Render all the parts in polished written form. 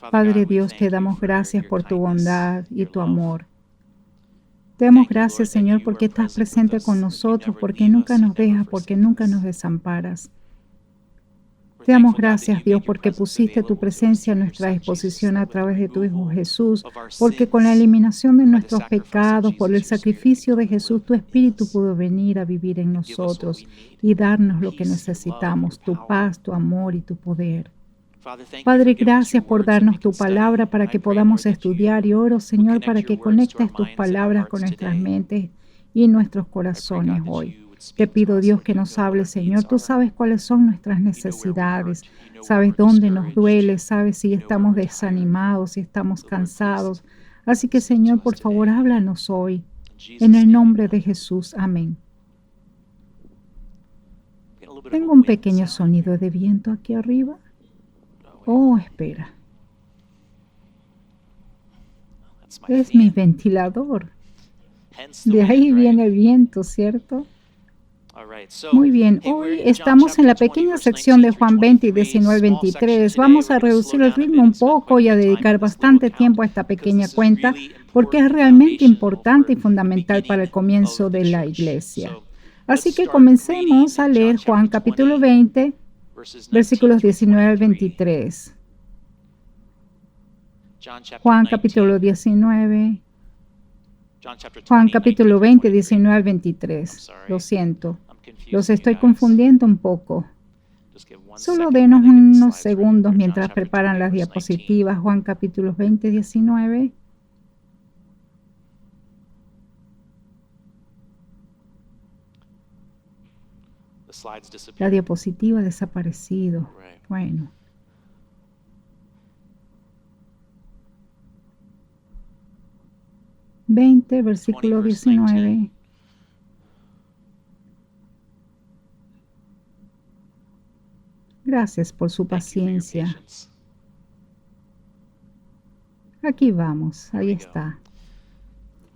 Padre Dios, te damos gracias por tu bondad y tu amor. Te damos gracias, Señor, porque estás presente con nosotros, porque nunca nos dejas, porque nunca nos desamparas. Te damos gracias, Dios, porque pusiste tu presencia a nuestra disposición a través de tu Hijo Jesús, porque con la eliminación de nuestros pecados, por el sacrificio de Jesús, tu Espíritu pudo venir a vivir en nosotros y darnos lo que necesitamos, tu paz, tu amor y tu poder. Padre, gracias por darnos tu palabra para que podamos estudiar y oro, Señor, para que conectes tus palabras con nuestras mentes y nuestros corazones hoy. Te pido, Dios, que nos hables, Señor. Tú sabes cuáles son nuestras necesidades, sabes dónde nos duele, sabes si estamos desanimados, si estamos cansados. Así que, Señor, por favor, háblanos hoy. En el nombre de Jesús. Amén. Tengo un pequeño sonido de viento aquí arriba. Oh, espera. Es mi ventilador. De ahí viene el viento, ¿cierto? Muy bien, hoy estamos en la pequeña sección de Juan 20 y 19-23. Vamos a reducir el ritmo un poco y a dedicar bastante tiempo a esta pequeña cuenta porque es realmente importante y fundamental para el comienzo de la iglesia. Así que comencemos a leer Juan capítulo 20, versículos 19 al 23. Juan capítulo 19. Juan capítulo 20, 19 al 23. Lo siento, los estoy confundiendo un poco. Solo denos unos segundos mientras preparan las diapositivas. Juan capítulo 20, 19. La diapositiva ha desaparecido. Bueno. Versículo 19. Gracias por su paciencia. Aquí vamos, ahí está.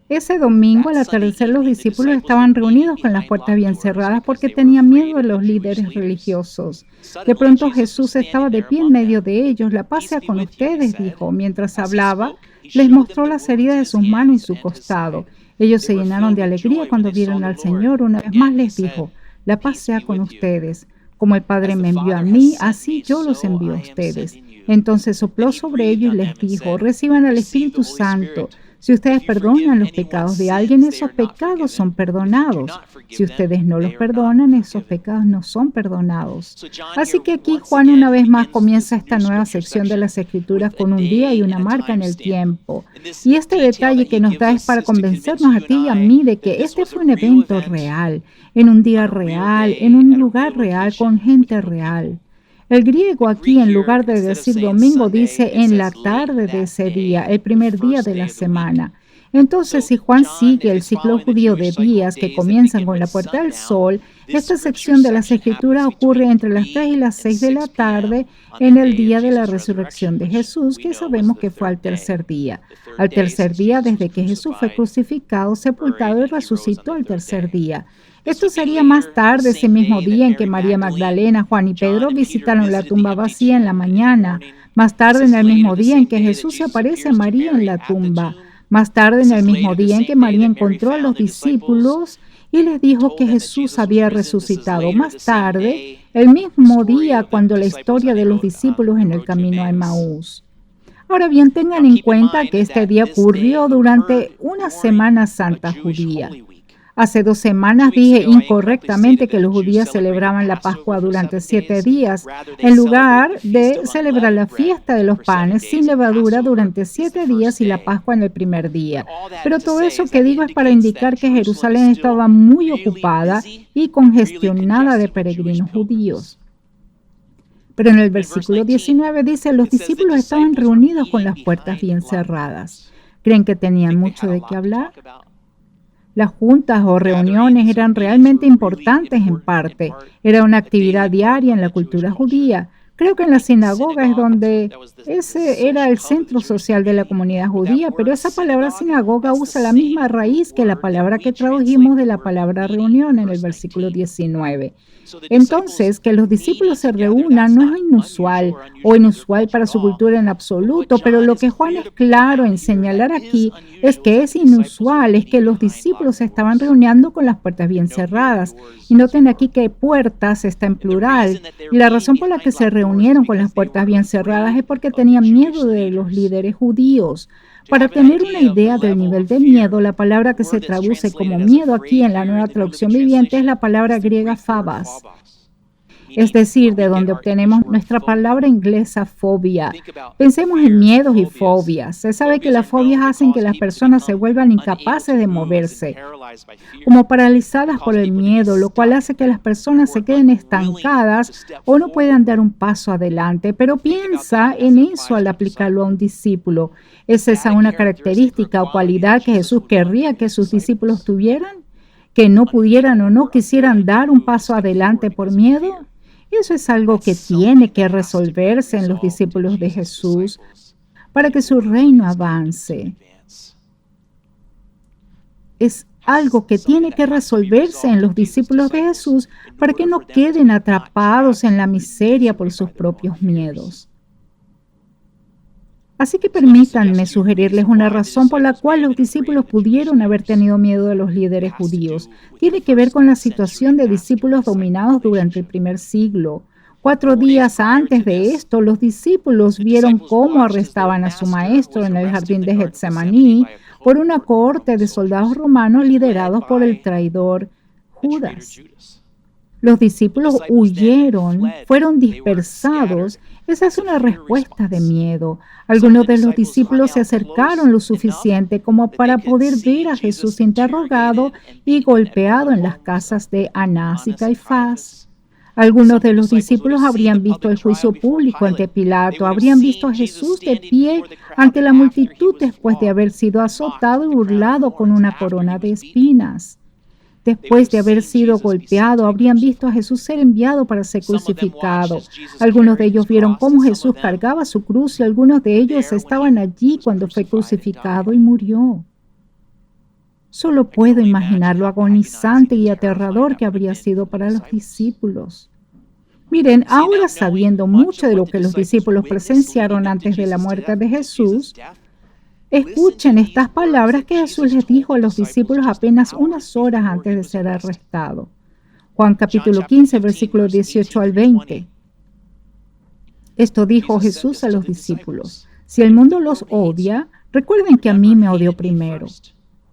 Ese domingo al atardecer los discípulos estaban reunidos con las puertas bien cerradas porque tenían miedo de los líderes religiosos. De pronto Jesús estaba de pie en medio de ellos. La paz sea con ustedes, dijo. Mientras hablaba, les mostró las heridas de sus manos y su costado. Ellos se llenaron de alegría cuando vieron al Señor. Una vez más les dijo, la paz sea con ustedes. Como el Padre me envió a mí, así yo los envío a ustedes. Entonces sopló sobre ellos y les dijo, reciban al Espíritu Santo. Si ustedes perdonan los pecados de alguien, esos pecados son perdonados. Si ustedes no los perdonan, esos pecados no son perdonados. Así que aquí Juan una vez más comienza esta nueva sección de las Escrituras con un día y una marca en el tiempo. Y este detalle que nos da es para convencernos a ti y a mí de que este fue un evento real, en un día real, en un lugar real, con gente real. El griego aquí, en lugar de decir domingo, dice en la tarde de ese día, el primer día de la semana. Entonces, si Juan sigue el ciclo judío de días que comienzan con la puerta del sol, esta sección de las Escrituras ocurre entre las 3 y las 6 de la tarde en el día de la resurrección de Jesús, que sabemos que fue al tercer día. Al tercer día desde que Jesús fue crucificado, sepultado y resucitó al tercer día. Esto sería más tarde, ese mismo día en que María Magdalena, Juan y Pedro visitaron la tumba vacía en la mañana. Más tarde, en el mismo día en que Jesús se aparece a María en la tumba. Más tarde, en el mismo día en que María encontró a los discípulos y les dijo que Jesús había resucitado. Más tarde, el mismo día cuando la historia de los discípulos en el camino a Emaús. Ahora bien, tengan en cuenta que este día ocurrió durante una Semana Santa judía. Hace 2 semanas dije incorrectamente que los judíos celebraban la Pascua durante 7 días, en lugar de celebrar la fiesta de los panes sin levadura durante 7 días y la Pascua en el primer día. Pero todo eso que digo es para indicar que Jerusalén estaba muy ocupada y congestionada de peregrinos judíos. Pero en el versículo 19 dice, los discípulos estaban reunidos con las puertas bien cerradas. ¿Creen que tenían mucho de qué hablar? Las juntas o reuniones eran realmente importantes en parte. Era una actividad diaria en la cultura judía. Creo que en la sinagoga es donde ese era el centro social de la comunidad judía, pero esa palabra sinagoga usa la misma raíz que la palabra que tradujimos de la palabra reunión en el versículo 19. Entonces, que los discípulos se reúnan no es inusual o inusual para su cultura en absoluto, pero lo que Juan es claro en señalar aquí es que es inusual, es que los discípulos se estaban reuniendo con las puertas bien cerradas. Y noten aquí que puertas está en plural. Y la razón por la que se reunieron con las puertas bien cerradas es porque tenían miedo de los líderes judíos. Para tener una idea del nivel de miedo, la palabra que se traduce como miedo aquí en la Nueva Traducción Viviente es la palabra griega phobos, es decir, de donde obtenemos nuestra palabra inglesa fobia. Pensemos en miedos y fobias. Se sabe que las fobias hacen que las personas se vuelvan incapaces de moverse, como paralizadas por el miedo, lo cual hace que las personas se queden estancadas o no puedan dar un paso adelante. Pero piensa en eso al aplicarlo a un discípulo. ¿Es esa una característica o cualidad que Jesús querría que sus discípulos tuvieran? ¿Que no pudieran o no quisieran dar un paso adelante por miedo? Eso es algo que tiene que resolverse en los discípulos de Jesús para que su reino avance. Es algo que tiene que resolverse en los discípulos de Jesús para que no queden atrapados en la miseria por sus propios miedos. Así que permítanme sugerirles una razón por la cual los discípulos pudieron haber tenido miedo de los líderes judíos. Tiene que ver con la situación de discípulos dominados durante el primer siglo. 4 días antes de esto, los discípulos vieron cómo arrestaban a su maestro en el jardín de Getsemaní por una cohorte de soldados romanos liderados por el traidor Judas. Los discípulos huyeron, fueron dispersados. Esa es una respuesta de miedo. Algunos de los discípulos se acercaron lo suficiente como para poder ver a Jesús interrogado y golpeado en las casas de Anás y Caifás. Algunos de los discípulos habrían visto el juicio público ante Pilato, habrían visto a Jesús de pie ante la multitud después de haber sido azotado y burlado con una corona de espinas. Después de haber sido golpeado, habrían visto a Jesús ser enviado para ser crucificado. Algunos de ellos vieron cómo Jesús cargaba su cruz y algunos de ellos estaban allí cuando fue crucificado y murió. Solo puedo imaginar lo agonizante y aterrador que habría sido para los discípulos. Miren, ahora sabiendo mucho de lo que los discípulos presenciaron antes de la muerte de Jesús, escuchen estas palabras que Jesús les dijo a los discípulos apenas unas horas antes de ser arrestado. Juan capítulo 15, versículos 18 al 20. Esto dijo Jesús a los discípulos: si el mundo los odia, recuerden que a mí me odió primero.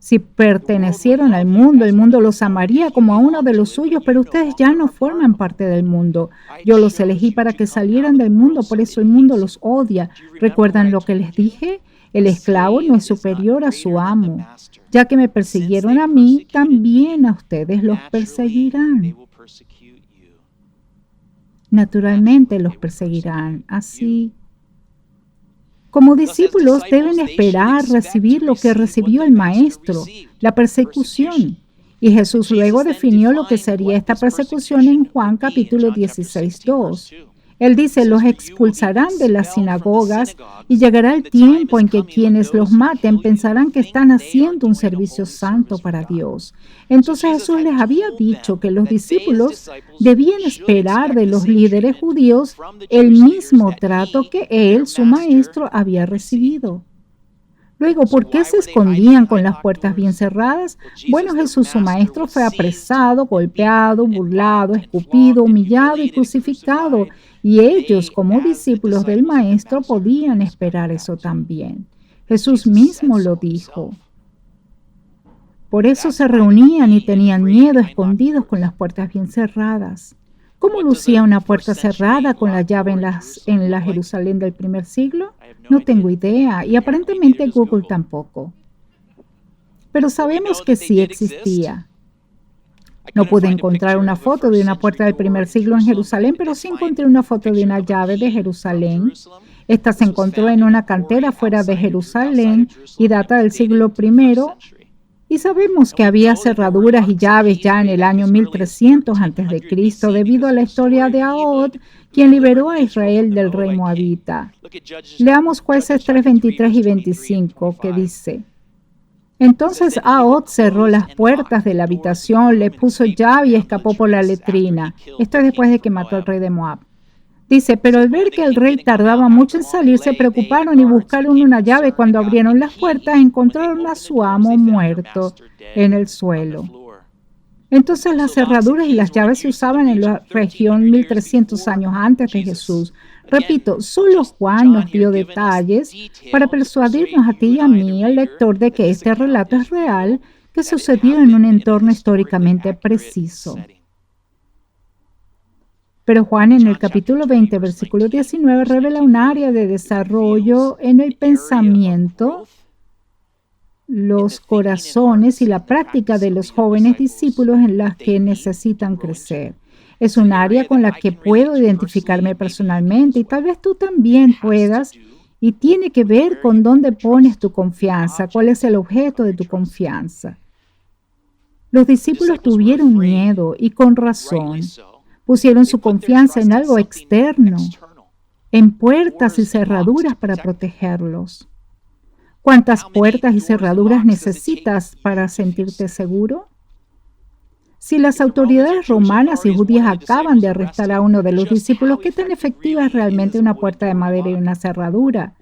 Si pertenecieron al mundo, el mundo los amaría como a uno de los suyos, pero ustedes ya no forman parte del mundo. Yo los elegí para que salieran del mundo, por eso el mundo los odia. ¿Recuerdan lo que les dije? El esclavo no es superior a su amo. Ya que me persiguieron a mí, también a ustedes los perseguirán. Naturalmente los perseguirán. Así, como discípulos deben esperar recibir lo que recibió el Maestro, la persecución. Y Jesús luego definió lo que sería esta persecución en Juan capítulo 16, 2. Él dice: los expulsarán de las sinagogas y llegará el tiempo en que quienes los maten pensarán que están haciendo un servicio santo para Dios. Entonces Jesús les había dicho que los discípulos debían esperar de los líderes judíos el mismo trato que él, su maestro, había recibido. Luego, ¿por qué se escondían con las puertas bien cerradas? Bueno, Jesús, su maestro, fue apresado, golpeado, burlado, escupido, humillado y crucificado. Y ellos, como discípulos del maestro, podían esperar eso también. Jesús mismo lo dijo. Por eso se reunían y tenían miedo, escondidos con las puertas bien cerradas. ¿Cómo lucía una puerta cerrada con la llave en la Jerusalén del primer siglo? No tengo idea, y aparentemente Google tampoco. Pero sabemos que sí existía. No pude encontrar una foto de una puerta del primer siglo en Jerusalén, pero sí encontré una foto de una llave de Jerusalén. Esta se encontró en una cantera fuera de Jerusalén y data del siglo I. Y sabemos que había cerraduras y llaves ya en el año 1300 a.C. debido a la historia de Ahod, quien liberó a Israel del rey moabita. Leamos Jueces 3, 23 y 25, que dice: Entonces Ahod cerró las puertas de la habitación, le puso llave y escapó por la letrina. Esto es después de que mató al rey de Moab. Dice, pero al ver que el rey tardaba mucho en salir, se preocuparon y buscaron una llave. Cuando abrieron las puertas, encontraron a su amo muerto en el suelo. Entonces las cerraduras y las llaves se usaban en la región 1300 años antes de Jesús. Repito, solo Juan nos dio detalles para persuadirnos a ti y a mí, el lector, de que este relato es real, que sucedió en un entorno históricamente preciso. Pero Juan en el capítulo 20, versículo 19, revela un área de desarrollo en el pensamiento, los corazones y la práctica de los jóvenes discípulos en las que necesitan crecer. Es un área con la que puedo identificarme personalmente y tal vez tú también puedas, y tiene que ver con dónde pones tu confianza, cuál es el objeto de tu confianza. Los discípulos tuvieron miedo y con razón. Pusieron su confianza en algo externo, en puertas y cerraduras para protegerlos. ¿Cuántas puertas y cerraduras necesitas para sentirte seguro? Si las autoridades romanas y judías acaban de arrestar a uno de los discípulos, ¿qué tan efectiva es realmente una puerta de madera y una cerradura?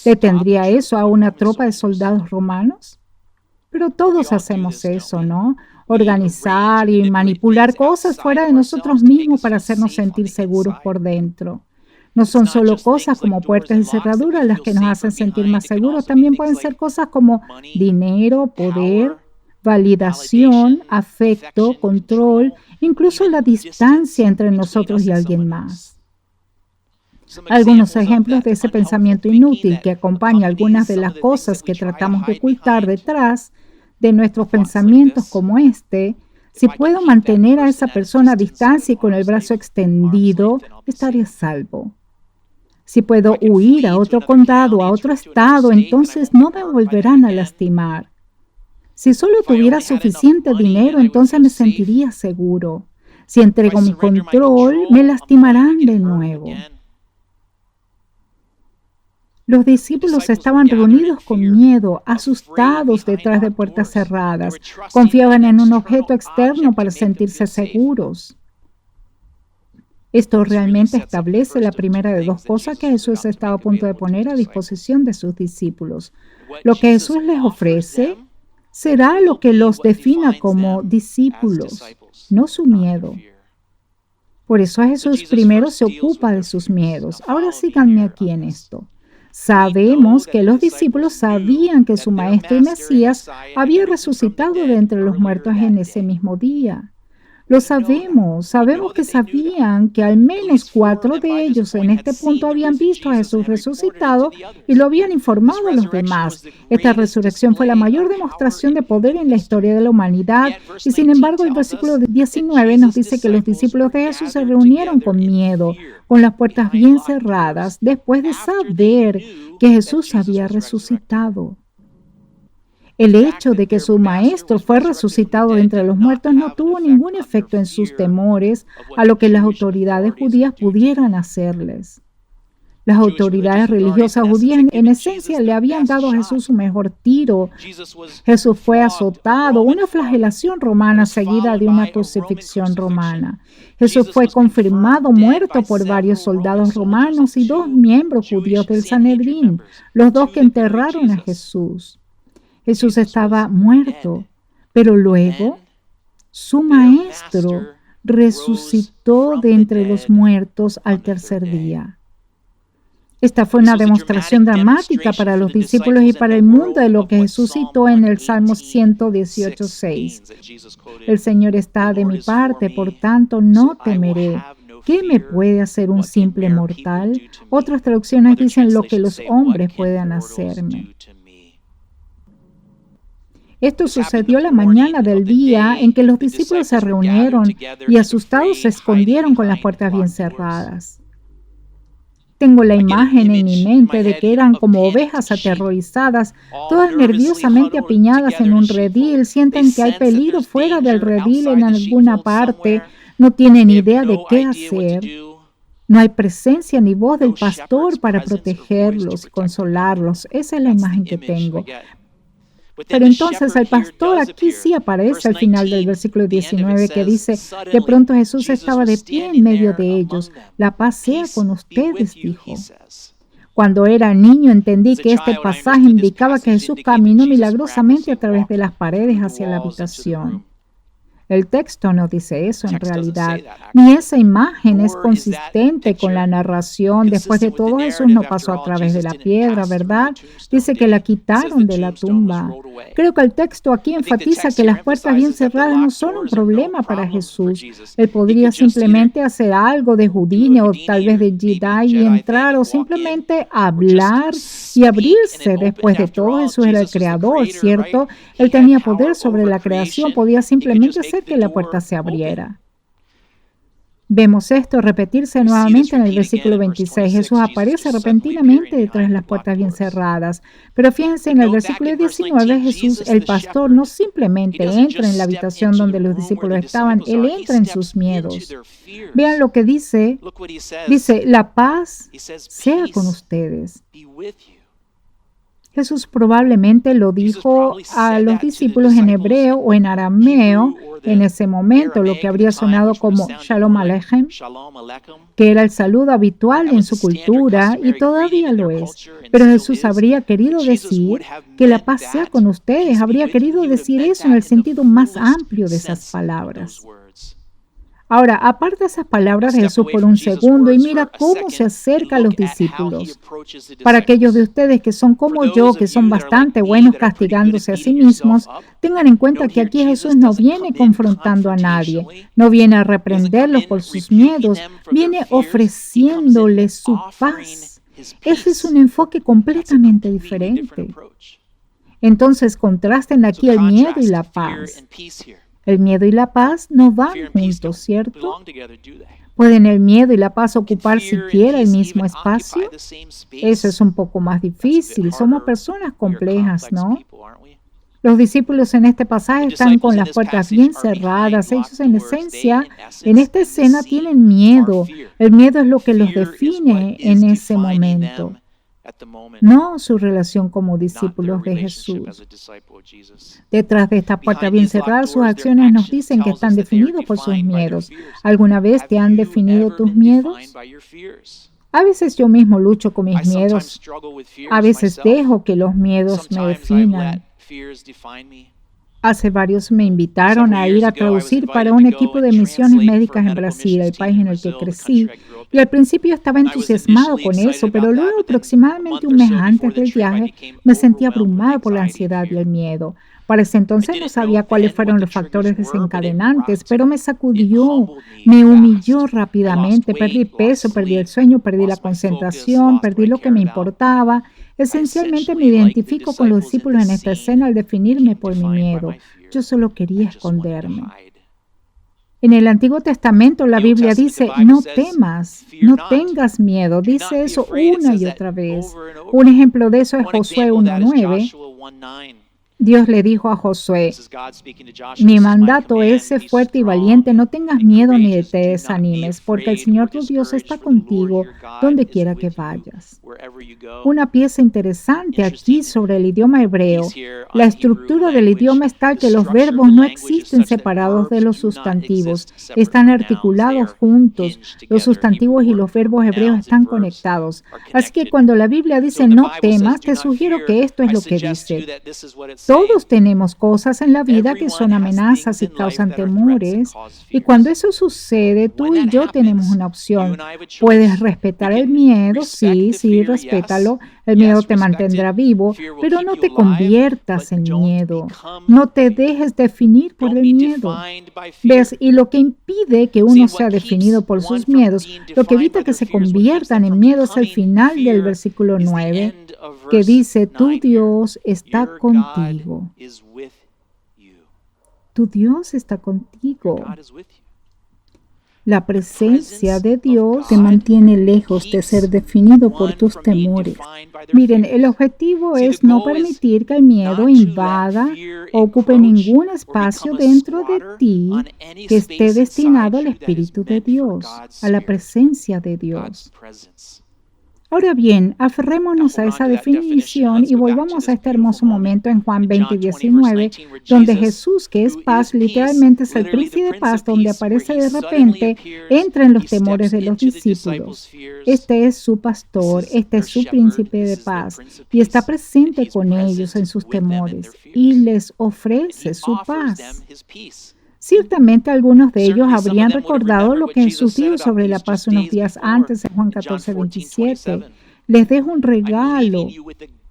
¿Detendría eso a una tropa de soldados romanos? Pero todos hacemos eso, ¿no? Organizar y manipular cosas fuera de nosotros mismos para hacernos sentir seguros por dentro. No son solo cosas como puertas y cerraduras las que nos hacen sentir más seguros, también pueden ser cosas como dinero, poder, validación, afecto, control, incluso la distancia entre nosotros y alguien más. Algunos ejemplos de ese pensamiento inútil que acompaña algunas de las cosas que tratamos de ocultar detrás de nuestros pensamientos como este: si puedo mantener a esa persona a distancia y con el brazo extendido, estaré a salvo. Si puedo huir a otro condado, a otro estado, entonces no me volverán a lastimar. Si solo tuviera suficiente dinero, entonces me sentiría seguro. Si entrego mi control, me lastimarán de nuevo. Los discípulos estaban reunidos con miedo, asustados detrás de puertas cerradas. Confiaban en un objeto externo para sentirse seguros. Esto realmente establece la primera de dos cosas que Jesús estaba a punto de poner a disposición de sus discípulos. Lo que Jesús les ofrece será lo que los defina como discípulos, no su miedo. Por eso Jesús primero se ocupa de sus miedos. Ahora síganme aquí en esto. Sabemos que los discípulos sabían que su Maestro y Mesías había resucitado de entre los muertos en ese mismo día. Lo sabemos que sabían que al menos 4 de ellos en este punto habían visto a Jesús resucitado y lo habían informado a los demás. Esta resurrección fue la mayor demostración de poder en la historia de la humanidad y sin embargo el versículo 19 nos dice que los discípulos de Jesús se reunieron con miedo, con las puertas bien cerradas, después de saber que Jesús había resucitado. El hecho de que su maestro fue resucitado de entre los muertos no tuvo ningún efecto en sus temores a lo que las autoridades judías pudieran hacerles. Las autoridades religiosas judías en esencia le habían dado a Jesús su mejor tiro. Jesús fue azotado, una flagelación romana seguida de una crucifixión romana. Jesús fue confirmado muerto por varios soldados romanos y 2 miembros judíos del Sanedrín, los 2 que enterraron a Jesús. Jesús estaba muerto, pero luego su Maestro resucitó de entre los muertos al tercer día. Esta fue una demostración dramática para los discípulos y para el mundo de lo que Jesús citó en el Salmo 118:6. El Señor está de mi parte, por tanto no temeré. ¿Qué me puede hacer un simple mortal? Otras traducciones dicen lo que los hombres puedan hacerme. Esto sucedió la mañana del día en que los discípulos se reunieron y asustados se escondieron con las puertas bien cerradas. Tengo la imagen en mi mente de que eran como ovejas aterrorizadas, todas nerviosamente apiñadas en un redil, sienten que hay peligro fuera del redil en alguna parte, no tienen idea de qué hacer. No hay presencia ni voz del pastor para protegerlos y consolarlos. Esa es la imagen que tengo. Pero entonces el pastor aquí sí aparece al final del versículo 19 que dice, de pronto Jesús estaba de pie en medio de ellos. La paz sea con ustedes, dijo. Cuando era niño entendí que este pasaje indicaba que Jesús caminó milagrosamente a través de las paredes hacia la habitación. El texto no dice eso en realidad, ni esa imagen es consistente con la narración. Después de todo, Jesús no pasó a través de la piedra, ¿verdad? Dice que la quitaron de la tumba. Creo que el texto aquí enfatiza que las puertas bien cerradas no son un problema para Jesús. Él podría simplemente hacer algo de Houdini o tal vez de Jedi y entrar o simplemente hablar y abrirse. Después de todo, Jesús era el creador, ¿cierto? Él tenía poder sobre la creación, podía simplemente hacer que la puerta se abriera. Vemos esto repetirse nuevamente en el versículo 26. Jesús aparece repentinamente detrás de las puertas bien cerradas. Pero fíjense en el versículo 19, Jesús, el pastor, no simplemente entra en la habitación donde los discípulos estaban, Él entra en sus miedos. Vean lo que dice. Dice, la paz sea con ustedes. Jesús probablemente lo dijo a los discípulos en hebreo o en arameo en ese momento, lo que habría sonado como Shalom Aleichem, que era el saludo habitual en su cultura y todavía lo es. Pero Jesús habría querido decir que la paz sea con ustedes, habría querido decir eso en el sentido más amplio de esas palabras. Ahora, aparta esas palabras de Jesús por un segundo y mira cómo se acerca a los discípulos. Para aquellos de ustedes que son como yo, que son bastante buenos castigándose a sí mismos, tengan en cuenta que aquí Jesús no viene confrontando a nadie, no viene a reprenderlos por sus miedos, viene ofreciéndoles su paz. Ese es un enfoque completamente diferente. Entonces, contrasten aquí el miedo y la paz. El miedo y la paz no van juntos, ¿cierto? ¿Pueden el miedo y la paz ocupar siquiera el mismo espacio? Eso es un poco más difícil. Somos personas complejas, ¿no? Los discípulos en este pasaje están con las puertas bien cerradas. Ellos en esencia, en esta escena tienen miedo. El miedo es lo que los define en ese momento. No su relación como discípulos de Jesús. Detrás de esta puerta bien cerrada, sus acciones nos dicen que están definidos por sus miedos. ¿Alguna vez te han definido tus miedos? A veces yo mismo lucho con mis miedos. A veces dejo que los miedos me definan. Hace varios me invitaron a ir a traducir para un equipo de misiones médicas en Brasil, el país en el que crecí, y al principio estaba entusiasmado con eso, pero luego aproximadamente un mes antes del viaje me sentí abrumado por la ansiedad y el miedo. Para ese entonces no sabía cuáles fueron los factores desencadenantes, pero me sacudió, me humilló rápidamente, perdí peso, perdí el sueño, perdí la concentración, perdí lo que me importaba. Esencialmente me identifico con los discípulos en esta escena al definirme por mi miedo. Yo solo quería esconderme. En el Antiguo Testamento la Biblia dice, no temas, no tengas miedo. Dice eso una y otra vez. Un ejemplo de eso es Josué 1:9. Dios le dijo a Josué, mi mandato es ser fuerte y valiente, no tengas miedo ni te desanimes, porque el Señor tu Dios está contigo donde quiera que vayas. Una pieza interesante aquí sobre el idioma hebreo. La estructura del idioma es tal que los verbos no existen separados de los sustantivos, están articulados juntos. Los sustantivos y los verbos hebreos están conectados. Así que cuando la Biblia dice no temas, te sugiero que esto es lo que dice. Todos tenemos cosas en la vida que son amenazas y causan temores, y cuando eso sucede, tú y yo tenemos una opción. Puedes respetar el miedo, sí, respétalo. El miedo te mantendrá vivo, pero no te conviertas en miedo. No te dejes definir por el miedo. ¿Ves? Y lo que impide que uno sea definido por sus miedos, lo que evita que se conviertan en miedo es el final del versículo 9, que dice, tu Dios está contigo. Tu Dios está contigo. La presencia de Dios te mantiene lejos de ser definido por tus temores. Miren, el objetivo es no permitir que el miedo invada o ocupe ningún espacio dentro de ti que esté destinado al Espíritu de Dios, a la presencia de Dios. Ahora bien, aferrémonos a esa definición y volvamos a este hermoso momento en Juan 20:19, donde Jesús, que es paz, literalmente es el príncipe de paz, donde aparece de repente, entra en los temores de los discípulos. Este es su pastor, este es su príncipe de paz, y está presente con ellos en sus temores, y les ofrece su paz. Ciertamente algunos de ellos habrían recordado lo que Jesús dijo sobre la paz unos días antes en Juan 14:27. Les dejo un regalo,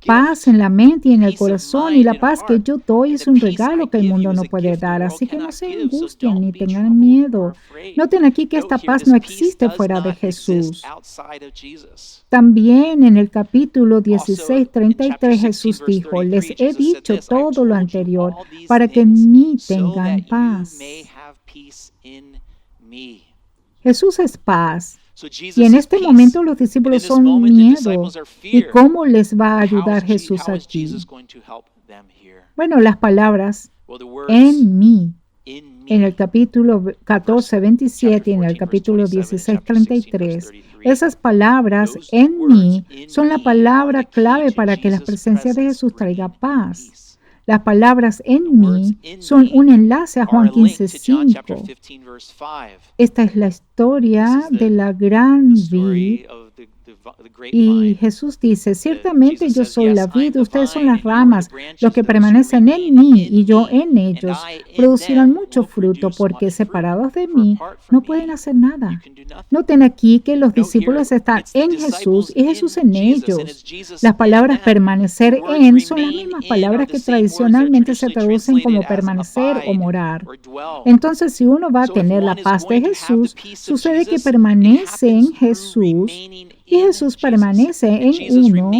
paz en la mente y en el corazón, y la paz que yo doy es un regalo que el mundo no puede dar. Así que no se angustien ni tengan miedo. Noten aquí que esta paz no existe fuera de Jesús. También en el capítulo 16:33 Jesús dijo, les he dicho todo lo anterior para que en mí tengan paz. Jesús es paz. Y en este momento los discípulos son miedo. ¿Y cómo les va a ayudar Jesús aquí? Bueno, las palabras en mí, en el capítulo 14:27 y en el capítulo 16:33, esas palabras en mí son la palabra clave para que la presencia de Jesús traiga paz. Las palabras en mí son un enlace a Juan 15:5. Esta es la historia de la gran vid. Y Jesús dice, ciertamente yo soy la vid, ustedes son las ramas, los que permanecen en mí y yo en ellos, producirán mucho fruto, porque separados de mí no pueden hacer nada. Noten aquí que los discípulos están en Jesús y Jesús en ellos. Las palabras permanecer en son las mismas palabras que tradicionalmente se traducen como permanecer o morar. Entonces, si uno va a tener la paz de Jesús, sucede que permanece en Jesús y Jesús permanece en uno.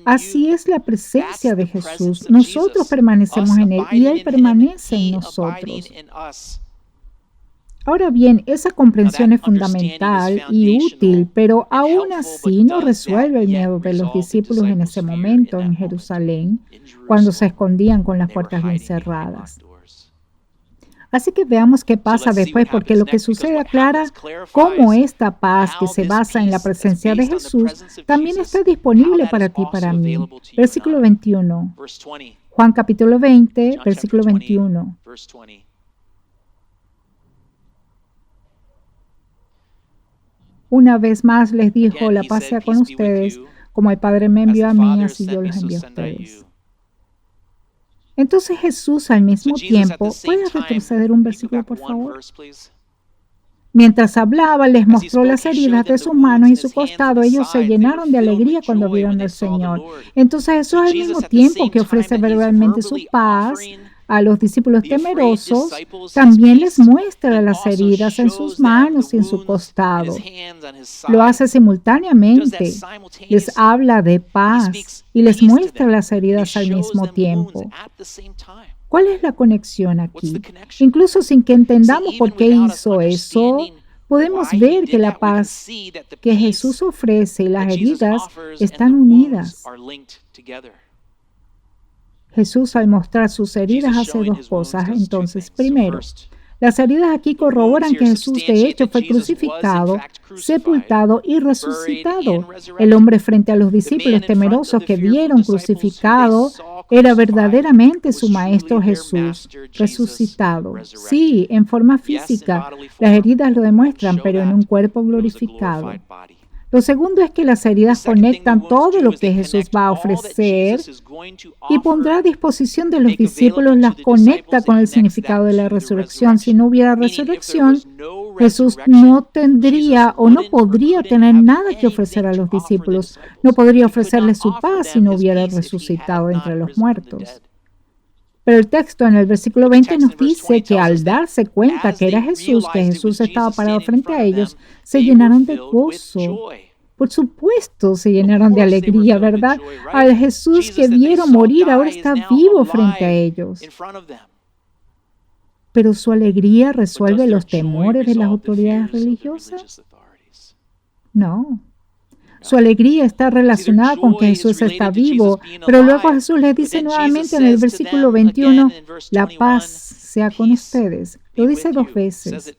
Así es la presencia de Jesús. Nosotros permanecemos en Él y Él permanece en nosotros. Ahora bien, esa comprensión es fundamental y útil, pero aún así no resuelve el miedo de los discípulos en ese momento en Jerusalén, cuando se escondían con las puertas bien cerradas. Así que veamos qué pasa después, porque lo que sucede aclara cómo esta paz que se basa en la presencia de Jesús también está disponible para ti y para mí. Versículo 21. Juan capítulo 20, versículo 21. Una vez más les dijo, la paz sea con ustedes, como el Padre me envió a mí, así yo los envío a ustedes. Entonces Jesús al mismo tiempo, ¿puedes retroceder un versículo, por favor? Mientras hablaba, les mostró las heridas de sus manos y su costado. Ellos se llenaron de alegría cuando vieron al Señor. Entonces Jesús al mismo tiempo que ofrece verbalmente su paz a los discípulos temerosos, también les muestra las heridas en sus manos y en su costado. Lo hace simultáneamente. Les habla de paz y les muestra las heridas al mismo tiempo. ¿Cuál es la conexión aquí? Incluso sin que entendamos por qué hizo eso, podemos ver que la paz que Jesús ofrece y las heridas están unidas. Jesús, al mostrar sus heridas, hace dos cosas. Entonces, primero, las heridas aquí corroboran que Jesús de hecho fue crucificado, sepultado y resucitado. El hombre frente a los discípulos temerosos que vieron crucificado era verdaderamente su Maestro Jesús, resucitado. Sí, en forma física, las heridas lo demuestran, pero en un cuerpo glorificado. Lo segundo es que las heridas conectan todo lo que Jesús va a ofrecer y pondrá a disposición de los discípulos, las conecta con el significado de la resurrección. Si no hubiera resurrección, Jesús no tendría o no podría tener nada que ofrecer a los discípulos. No podría ofrecerles su paz si no hubiera resucitado entre los muertos. Pero el texto en el versículo 20 nos dice que al darse cuenta que era Jesús, que Jesús estaba parado frente a ellos, se llenaron de gozo. Por supuesto, se llenaron de alegría, ¿verdad? Al Jesús que vieron morir ahora está vivo frente a ellos. Pero su alegría resuelve los temores de las autoridades religiosas. No. Su alegría está relacionada con que Jesús está vivo, pero luego Jesús les dice nuevamente en el versículo 21, la paz sea con ustedes. Lo dice 2 veces.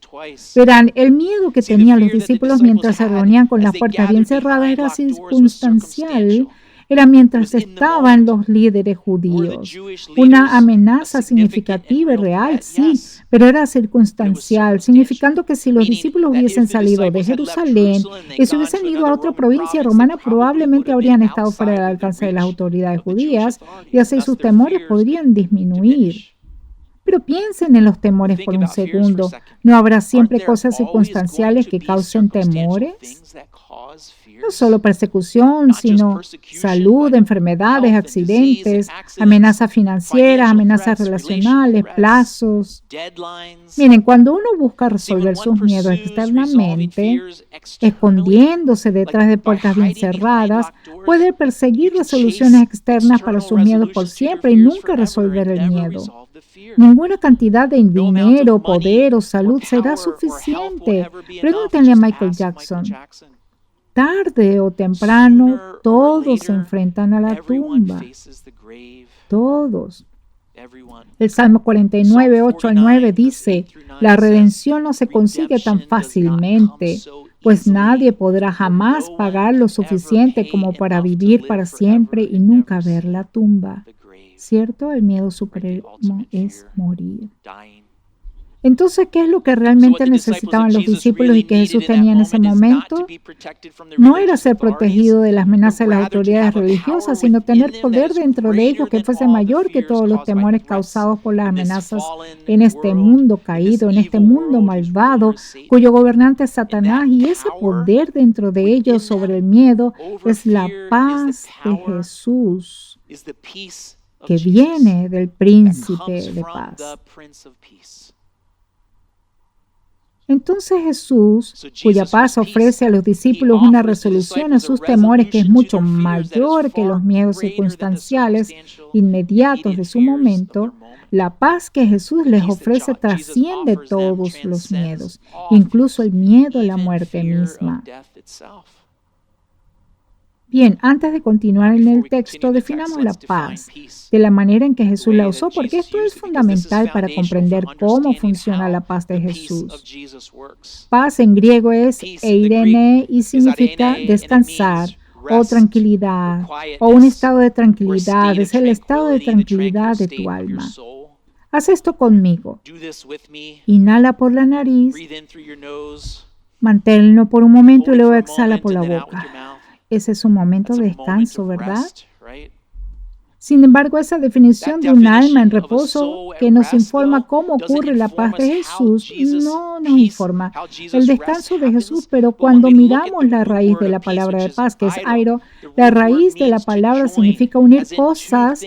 Verán, el miedo que tenían los discípulos mientras se reunían con las puertas bien cerradas era circunstancial. Era mientras estaban los líderes judíos. Una amenaza significativa y real, sí, pero era circunstancial, significando que si los discípulos hubiesen salido de Jerusalén y se hubiesen ido a otra provincia romana, probablemente habrían estado fuera del alcance de las autoridades judías y así sus temores podrían disminuir. Pero piensen en los temores por un segundo. ¿No habrá siempre cosas circunstanciales que causen temores? No solo persecución, sino salud, enfermedades, accidentes, amenazas financieras, amenazas relacionales, plazos. Miren, cuando uno busca resolver sus miedos externamente, escondiéndose detrás de puertas bien cerradas, puede perseguir las soluciones externas para sus miedos por siempre y nunca resolver el miedo. Ninguna cantidad de dinero, poder o salud será suficiente. Pregúntenle a Michael Jackson. Tarde o temprano, todos se enfrentan a la tumba. Todos. El Salmo 49, 8 al 9 dice, la redención no se consigue tan fácilmente, pues nadie podrá jamás pagar lo suficiente como para vivir para siempre y nunca ver la tumba. ¿Cierto? El miedo supremo es morir. Entonces, ¿qué es lo que realmente necesitaban los discípulos y que Jesús tenía en ese momento? No era ser protegido de las amenazas de las autoridades religiosas, sino tener poder dentro de ellos que fuese mayor que todos los temores causados por las amenazas en este mundo caído, en este mundo malvado, cuyo gobernante es Satanás. Y ese poder dentro de ellos sobre el miedo es la paz de Jesús, que viene del príncipe de paz. Entonces Jesús, cuya paz ofrece a los discípulos una resolución a sus temores que es mucho mayor que los miedos circunstanciales inmediatos de su momento, la paz que Jesús les ofrece trasciende todos los miedos, incluso el miedo a la muerte misma. Bien, antes de continuar en el texto, definamos la paz de la manera en que Jesús la usó, porque esto es fundamental para comprender cómo funciona la paz de Jesús. Paz en griego es eirene y significa descansar o tranquilidad o un estado de tranquilidad. Es el estado de tranquilidad de tu alma. Haz esto conmigo. Inhala por la nariz, manténlo por un momento y luego exhala por la boca. Ese es un momento de descanso, ¿verdad? Sin embargo, esa definición de un alma en reposo que nos informa cómo ocurre la paz de Jesús no nos informa el descanso de Jesús, pero cuando miramos la raíz de la palabra de paz, que es airo, la raíz de la palabra significa unir cosas,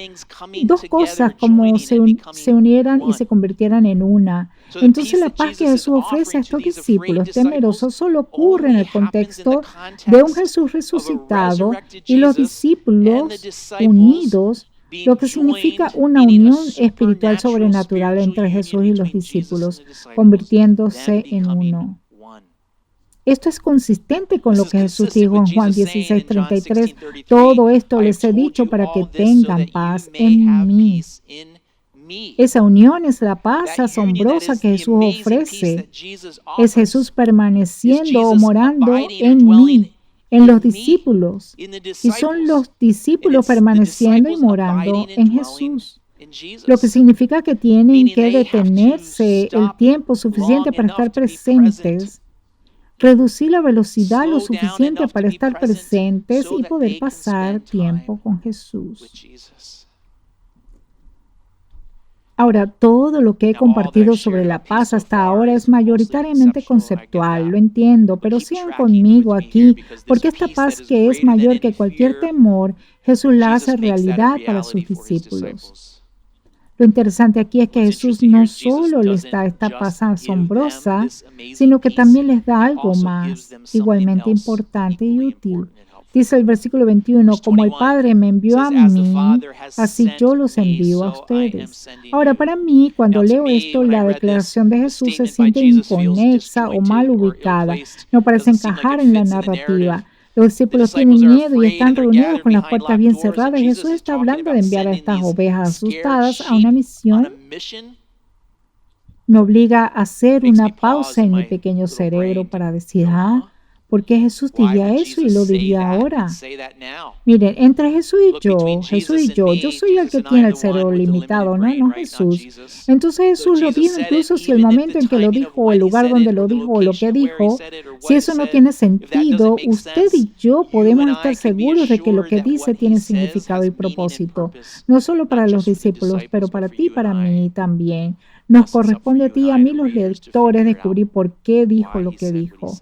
dos cosas como se unieran y se convirtieran en una. Entonces la paz que Jesús ofrece a estos discípulos temerosos solo ocurre en el contexto de un Jesús resucitado y los discípulos unidos, lo que significa una unión espiritual sobrenatural entre Jesús y los discípulos, convirtiéndose en uno. Esto es consistente con lo que Jesús dijo en Juan 16:33. Todo esto les he dicho para que tengan paz en mí. Esa unión es la paz asombrosa que Jesús ofrece. Es Jesús permaneciendo o morando en mí, en los discípulos. Y son los discípulos permaneciendo y morando en Jesús. Lo que significa que tienen que detenerse el tiempo suficiente para estar presentes, reducir la velocidad lo suficiente para estar presentes y poder pasar tiempo con Jesús. Ahora, todo lo que he compartido sobre la paz hasta ahora es mayoritariamente conceptual, lo entiendo, pero sigan conmigo aquí, porque esta paz que es mayor que cualquier temor, Jesús la hace realidad para sus discípulos. Lo interesante aquí es que Jesús no solo les da esta paz asombrosa, sino que también les da algo más, igualmente importante y útil. Dice el versículo 21, como el Padre me envió a mí, así yo los envío a ustedes. Ahora, para mí, cuando leo esto, la declaración de Jesús se siente inconexa o mal ubicada. No parece encajar en la narrativa. Los discípulos tienen miedo y están reunidos con las puertas bien cerradas. Y Jesús está hablando de enviar a estas ovejas asustadas a una misión. Me obliga a hacer una pausa en mi pequeño cerebro para decir, ¿por qué Jesús diría eso y lo diría ahora? Miren, entre Jesús y yo soy el que tiene el cerebro limitado, no Jesús. Entonces Jesús lo dijo incluso si el momento en que lo dijo, o el lugar donde lo dijo, o lo que dijo, si eso no tiene sentido, usted y yo podemos estar seguros de que lo que dice tiene significado y propósito, no solo para los discípulos, pero para ti y para mí también. Nos corresponde a ti y a mí, los lectores, descubrir por qué dijo lo que dijo.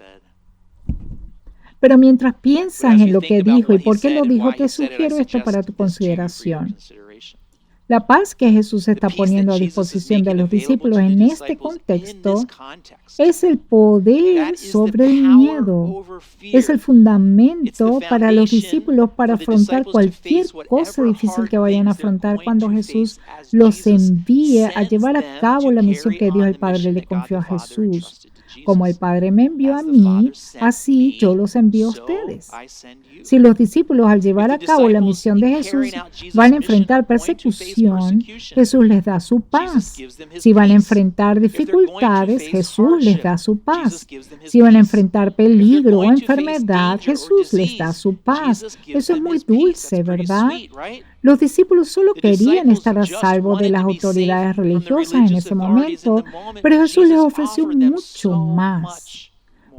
Pero mientras piensas en lo que dijo y por qué lo dijo, te sugiero esto para tu consideración. La paz que Jesús está poniendo a disposición de los discípulos en este contexto es el poder sobre el miedo. Es el fundamento para los discípulos para afrontar cualquier cosa difícil que vayan a afrontar cuando Jesús los envíe a llevar a cabo la misión que Dios el Padre le confió a Jesús. Como el Padre me envió a mí, así yo los envío a ustedes. Si los discípulos, al llevar a cabo la misión de Jesús, van a enfrentar persecución, Jesús les da su paz. Si van a enfrentar dificultades, Jesús les da su paz. Si van a enfrentar peligro o enfermedad, Jesús les da su paz. Eso es muy dulce, ¿verdad? Los discípulos solo querían estar a salvo de las autoridades religiosas en ese momento, pero Jesús les ofreció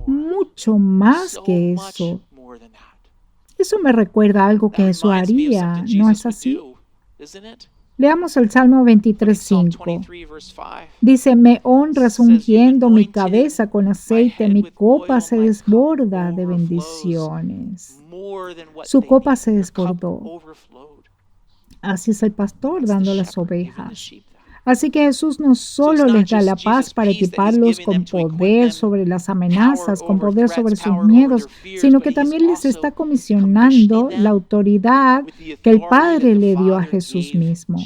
mucho más que eso. Eso me recuerda a algo que Jesús haría, ¿no es así? Leamos el Salmo 23:5. Dice, me honras ungiendo mi cabeza con aceite, mi copa se desborda de bendiciones. Su copa se desbordó. Así es el pastor dando las ovejas. Así que Jesús no solo les da la paz para equiparlos con poder sobre las amenazas, con poder sobre sus miedos, sino que también les está comisionando la autoridad que el Padre le dio a Jesús mismo.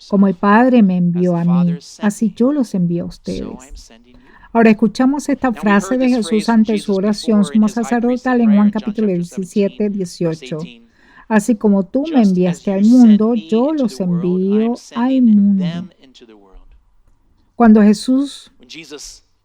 Como el Padre me envió a mí, así yo los envío a ustedes. Ahora escuchamos esta frase de Jesús ante su oración sumo sacerdotal en Juan capítulo 17, 18. Así como tú me enviaste al mundo, yo los envío al mundo. Cuando Jesús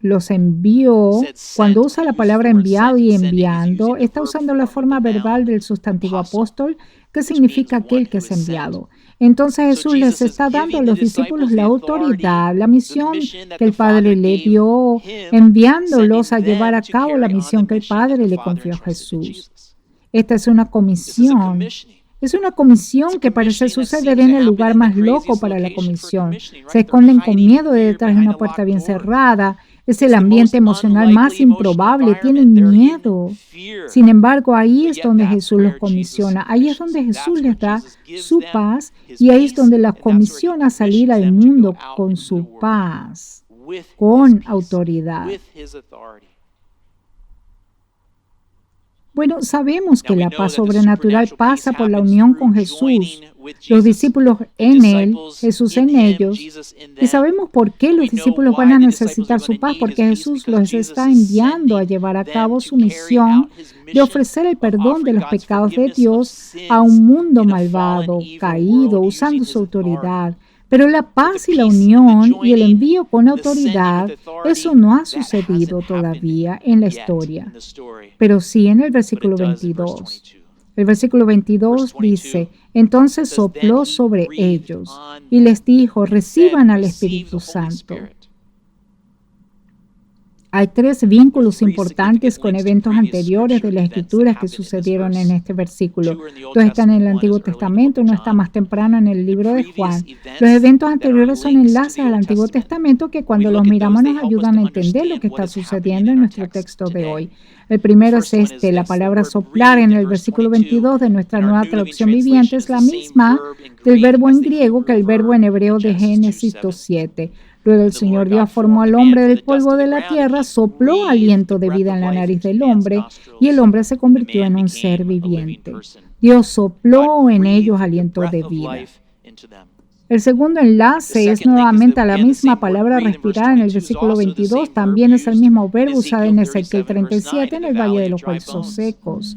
los envió, cuando usa la palabra enviado y enviando, está usando la forma verbal del sustantivo apóstol, que significa aquel que es enviado. Entonces Jesús les está dando a los discípulos la autoridad, la misión que el Padre le dio, enviándolos a llevar a cabo la misión que el Padre le confió a Jesús. Esta es una comisión. Es una comisión que parece suceder en el lugar más loco para la comisión. Se esconden con miedo detrás de una puerta bien cerrada. Es el ambiente emocional más improbable. Tienen miedo. Sin embargo, ahí es donde Jesús los comisiona. Ahí es donde Jesús les da su paz y ahí es donde los comisiona a salir al mundo con su paz, con autoridad. Bueno, sabemos que la paz sobrenatural pasa por la unión con Jesús, los discípulos en Él, Jesús en ellos. Y sabemos por qué los discípulos van a necesitar su paz, porque Jesús los está enviando a llevar a cabo su misión de ofrecer el perdón de los pecados de Dios a un mundo malvado, caído, usando su autoridad. Pero la paz y la unión y el envío con autoridad, eso no ha sucedido todavía en la historia, pero sí en el versículo 22. El versículo 22 dice, entonces sopló sobre ellos y les dijo, reciban al Espíritu Santo. Hay tres vínculos importantes con eventos anteriores de las Escrituras que sucedieron en este versículo. Dos están en el Antiguo Testamento, uno está más temprano en el libro de Juan. Los eventos anteriores son enlaces al Antiguo Testamento que cuando los miramos nos ayudan a entender lo que está sucediendo en nuestro texto de hoy. El primero es la palabra soplar en el versículo 22 de nuestra nueva traducción viviente es la misma del verbo en griego que el verbo en hebreo de Génesis 2:7. Luego el Señor Dios formó al hombre del polvo de la tierra, sopló aliento de vida en la nariz del hombre y el hombre se convirtió en un ser viviente. Dios sopló en ellos aliento de vida. El segundo enlace es nuevamente a la misma palabra respirar en el versículo 22. También es el mismo verbo usado en Ezequiel 37 en el Valle de los Huesos Secos.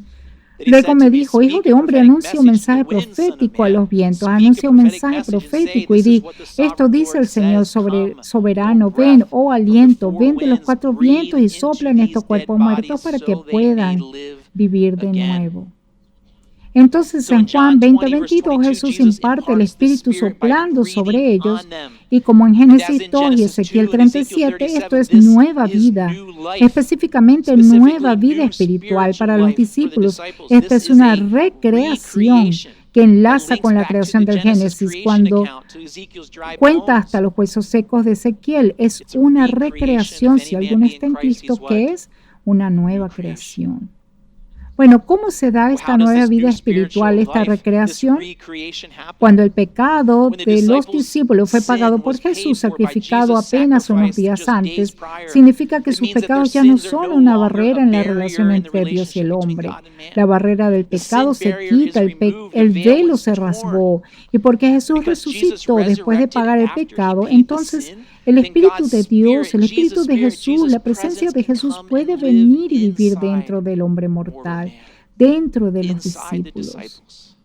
Luego me dijo, hijo de hombre, anuncia un mensaje profético a los vientos, anuncia un mensaje profético y di, esto dice el Señor soberano, ven, oh aliento, ven de los cuatro vientos y sopla en estos cuerpos muertos para que puedan vivir de nuevo. Entonces en Juan 20:22 Jesús imparte el Espíritu soplando sobre ellos y como en Génesis 2 y Ezequiel 37, esto es nueva vida, específicamente nueva vida espiritual para los discípulos. Esta es una recreación que enlaza con la creación del Génesis. Cuando cuenta hasta los huesos secos de Ezequiel, es una recreación. Si alguno está en Cristo, ¿qué es? Una nueva creación. Bueno, ¿cómo se da esta nueva vida espiritual, esta recreación? Cuando el pecado de los discípulos fue pagado por Jesús, sacrificado apenas unos días antes, significa que sus pecados ya no son una barrera en la relación entre Dios y el hombre. La barrera del pecado se quita, el velo se rasgó. Y porque Jesús resucitó después de pagar el pecado, entonces el Espíritu de Dios, el Espíritu de Jesús, la presencia de Jesús puede venir y vivir dentro del hombre mortal, dentro de los discípulos.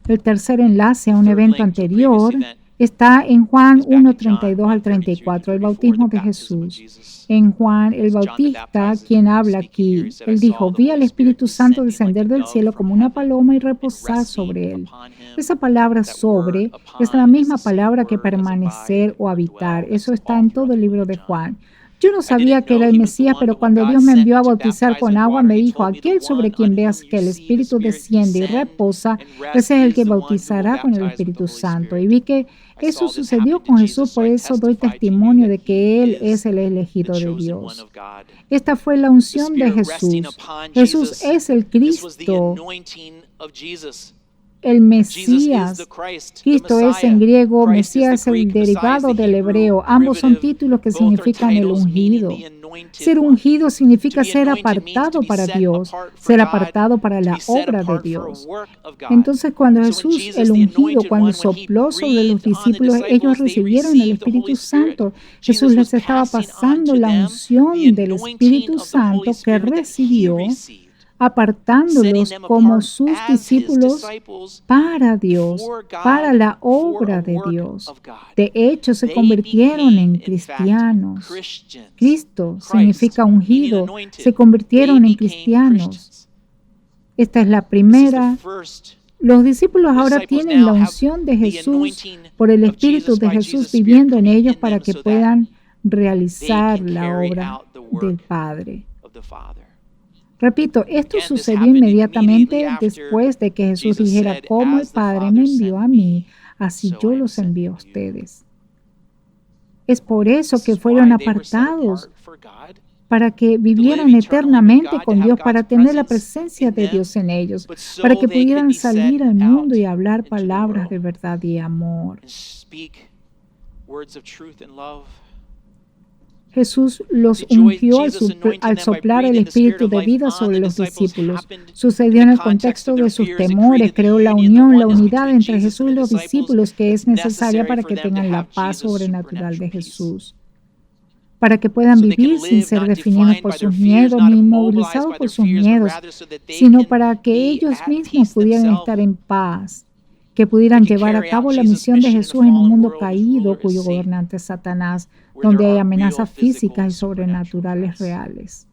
El tercer enlace a un evento anterior está en Juan 1:32 al 34, el bautismo de Jesús. En Juan el Bautista, quien habla aquí, él dijo, vi al Espíritu Santo descender del cielo como una paloma y reposar sobre él. Esa palabra sobre es la misma palabra que permanecer o habitar. Eso está en todo el libro de Juan. Yo no sabía que era el Mesías, pero cuando Dios me envió a bautizar con agua, me dijo, aquel sobre quien veas que el Espíritu desciende y reposa, ese es el que bautizará con el Espíritu Santo. Y vi que eso sucedió con Jesús, por eso doy testimonio de que Él es el elegido de Dios. Esta fue la unción de Jesús. Jesús es el Cristo, el Mesías. Cristo es en griego, Mesías es el derivado del hebreo. Ambos son títulos que significan el ungido. Ser ungido significa ser apartado para Dios, ser apartado para la obra de Dios. Entonces, cuando Jesús, el ungido, cuando sopló sobre los discípulos, ellos recibieron el Espíritu Santo. Jesús les estaba pasando la unción del Espíritu Santo que recibió, apartándolos como sus discípulos para Dios, para la obra de Dios. De hecho, se convirtieron en cristianos. Cristo significa ungido, se convirtieron en cristianos. Esta es la primera. Los discípulos ahora tienen la unción de Jesús por el Espíritu de Jesús viviendo en ellos para que puedan realizar la obra del Padre. Repito, esto sucedió inmediatamente después de que Jesús dijera, como el Padre me envió a mí, así yo los envío a ustedes. Es por eso que fueron apartados, para que vivieran eternamente con Dios, para tener la presencia de Dios en ellos, para que pudieran salir al mundo y hablar palabras de verdad y amor. Jesús los ungió al soplar el Espíritu de vida sobre los discípulos. Sucedió en el contexto de sus temores, creó la unión, la unidad entre Jesús y los discípulos que es necesaria para que tengan la paz sobrenatural de Jesús, para que puedan vivir sin ser definidos por sus miedos ni inmovilizados por sus miedos, sino para que ellos mismos pudieran estar en paz, que pudieran llevar a cabo la misión de Jesús en un mundo caído cuyo gobernante es Satanás, donde hay amenazas físicas y sobrenaturales reales.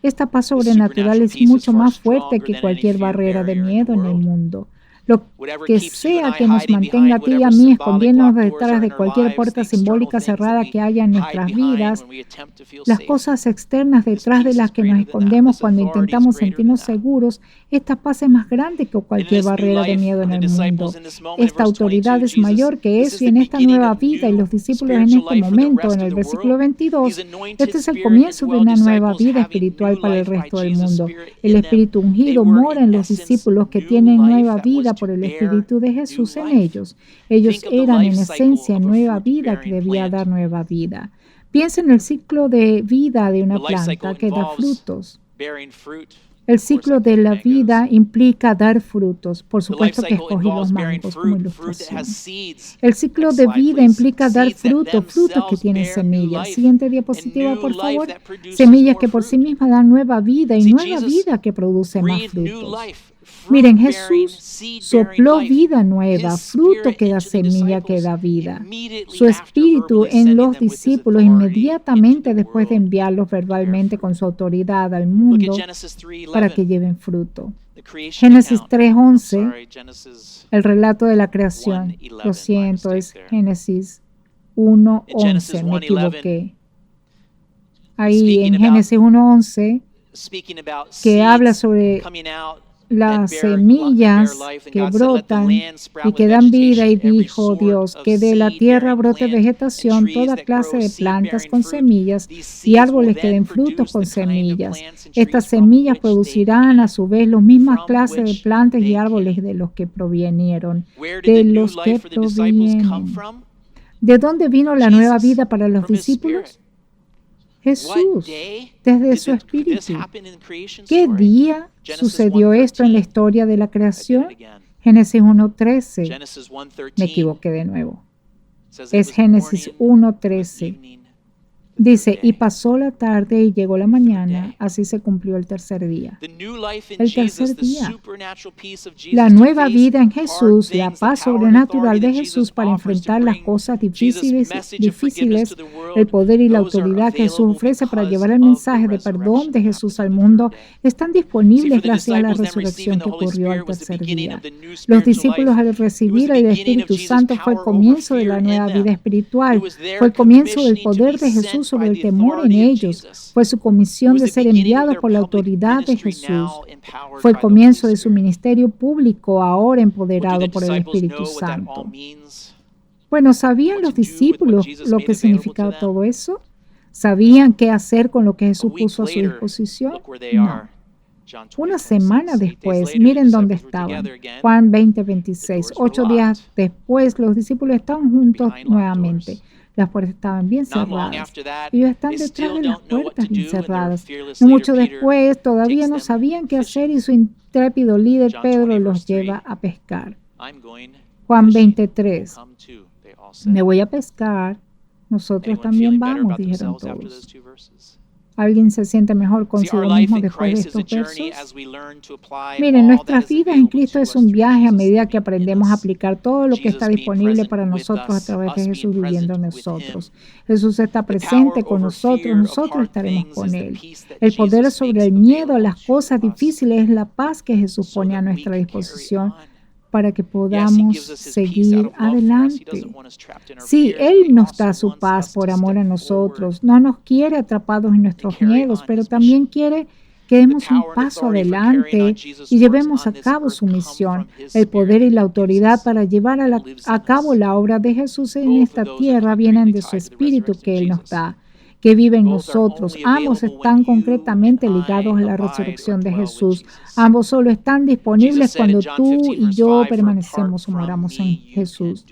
Esta paz sobrenatural es mucho más fuerte que cualquier barrera de miedo en el mundo. Lo que sea que nos mantenga a ti y a mí escondiéndonos detrás de cualquier puerta simbólica cerrada que haya en nuestras vidas, las cosas externas detrás de las que nos escondemos cuando intentamos sentirnos seguros, esta paz es más grande que cualquier barrera de miedo en el mundo. Esta autoridad es mayor que eso y en esta nueva vida y los discípulos en este momento, en el versículo 22, este es el comienzo de una nueva vida espiritual para el resto del mundo. El Espíritu ungido mora en los discípulos que tienen nueva vida vida por el Espíritu de Jesús en ellos. Ellos eran en esencia nueva vida que debía dar nueva vida. Piensa en el ciclo de vida de una planta que da frutos. El ciclo de la vida implica dar frutos. Por supuesto que escogí los mangos como ilustración. El ciclo de vida implica dar frutos, frutos que tienen semillas. Siguiente diapositiva, por favor. Semillas que por sí mismas dan nueva vida y nueva vida que produce más frutos. Miren, Jesús sopló vida nueva, fruto que da semilla que da vida. Su espíritu en los discípulos inmediatamente después de enviarlos verbalmente con su autoridad al mundo para que lleven fruto. Génesis 3:11, el relato de la creación. Lo siento, es Génesis 1:11, me equivoqué. Ahí en Génesis 1:11, que habla sobre las semillas que brotan y que dan vida, y dijo Dios que de la tierra brote vegetación, toda clase de plantas con semillas y árboles que den frutos con semillas. Estas semillas producirán a su vez las mismas clases de plantas y árboles de los que provinieron, de los que provienen. ¿De dónde vino la nueva vida para los discípulos? Jesús, desde su espíritu. ¿Qué día sucedió esto en la historia de la creación? Génesis 1:13. Me equivoqué de nuevo. Es Génesis 1:13. Dice, y pasó la tarde y llegó la mañana, así se cumplió el tercer día. El tercer día. La nueva vida en Jesús, la paz sobrenatural de Jesús para enfrentar las cosas difíciles, el poder y la autoridad que Jesús ofrece para llevar el mensaje de perdón de Jesús al mundo, están disponibles gracias a la resurrección que ocurrió al tercer día. Los discípulos, al recibir el Espíritu Santo, fue el comienzo de la nueva vida espiritual, fue el comienzo del poder de Jesús sobre el temor en ellos. Fue su comisión de ser enviados por la autoridad de Jesús. Fue el comienzo de su ministerio público, ahora empoderado por el Espíritu Santo. Bueno, ¿sabían los discípulos lo que significaba todo eso? ¿Sabían qué hacer con lo que Jesús puso a su disposición? No. Una semana después, miren dónde estaban. Juan 20:26. 8 días después, los discípulos estaban juntos nuevamente. Las puertas estaban bien cerradas. Ellos están detrás de las puertas bien cerradas. No mucho después, todavía no sabían qué hacer y su intrépido líder Pedro los lleva a pescar. Juan 23. Me voy a pescar. Nosotros también vamos, dijeron todos. ¿Alguien se siente mejor consigo mismo después de estos versos? Miren, nuestras vidas en Cristo es un viaje a medida que aprendemos a aplicar todo lo que está disponible para nosotros a través de Jesús viviendo en nosotros. Jesús está presente con nosotros, nosotros estaremos con Él. El poder sobre el miedo a las cosas difíciles es la paz que Jesús pone a nuestra disposición para que podamos seguir adelante. Sí, Él nos da su paz por amor a nosotros. No nos quiere atrapados en nuestros miedos, pero también quiere que demos un paso adelante y llevemos a cabo su misión. El poder y la autoridad para llevar a cabo la obra de Jesús en esta tierra vienen de su Espíritu que Él nos da, que vive en nosotros. Ambos están concretamente ligados a la resurrección de Jesús. Ambos solo están disponibles cuando tú y yo permanecemos o moramos en Jesús.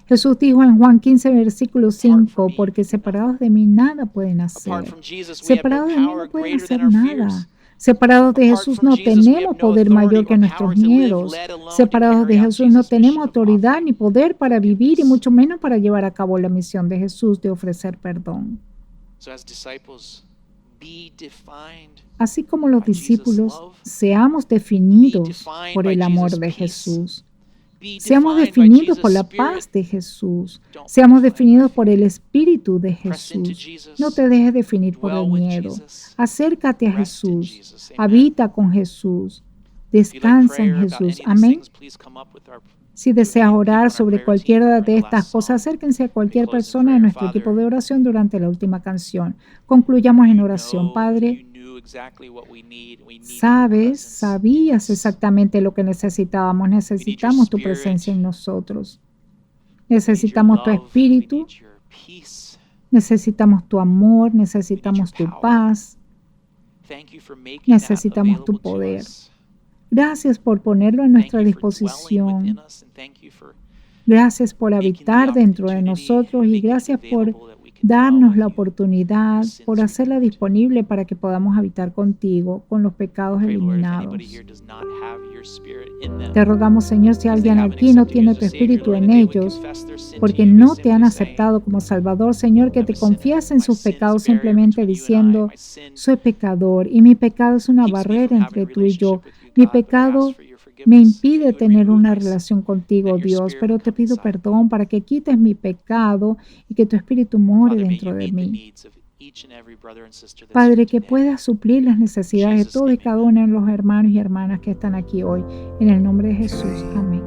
Jesús dijo en Juan 15, versículo 5, porque separados de mí nada pueden hacer. Separados de mí no pueden hacer nada. Separados de Jesús no tenemos poder mayor que nuestros miedos. Separados de Jesús no tenemos autoridad ni poder para vivir y mucho menos para llevar a cabo la misión de Jesús de ofrecer perdón. Así como los discípulos, seamos definidos por el amor de Jesús. Seamos definidos por la paz de Jesús. Seamos definidos por el Espíritu de Jesús. No te dejes definir por el miedo. Acércate a Jesús. Habita con Jesús. Descansa en Jesús. Amén. Si deseas orar sobre cualquiera de estas cosas, acérquense a cualquier persona de nuestro equipo de oración durante la última canción. Concluyamos en oración. Padre, sabías exactamente lo que necesitábamos. Necesitamos tu presencia en nosotros. Necesitamos tu espíritu. Necesitamos tu amor. Necesitamos tu paz. Necesitamos tu poder. Gracias por ponerlo a nuestra disposición. Gracias por habitar dentro de nosotros y gracias por darnos la oportunidad, por hacerla disponible para que podamos habitar contigo con los pecados eliminados. Te rogamos, Señor, si alguien aquí no tiene tu espíritu en ellos, porque no te han aceptado como Salvador, Señor, que te confiesen sus pecados simplemente diciendo, soy pecador y mi pecado es una barrera entre tú y yo. Mi pecado me impide tener una relación contigo, Dios, pero te pido perdón para que quites mi pecado y que tu espíritu more dentro de mí. Padre, que puedas suplir las necesidades de todos y cada uno de los hermanos y hermanas que están aquí hoy. En el nombre de Jesús. Amén.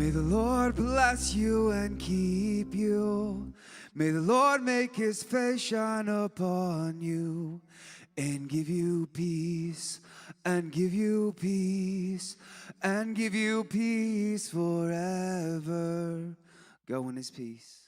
May the Lord bless you and keep you. May the Lord make his face shine upon you and give you peace, and give you peace, and give you peace forever. Go in his peace.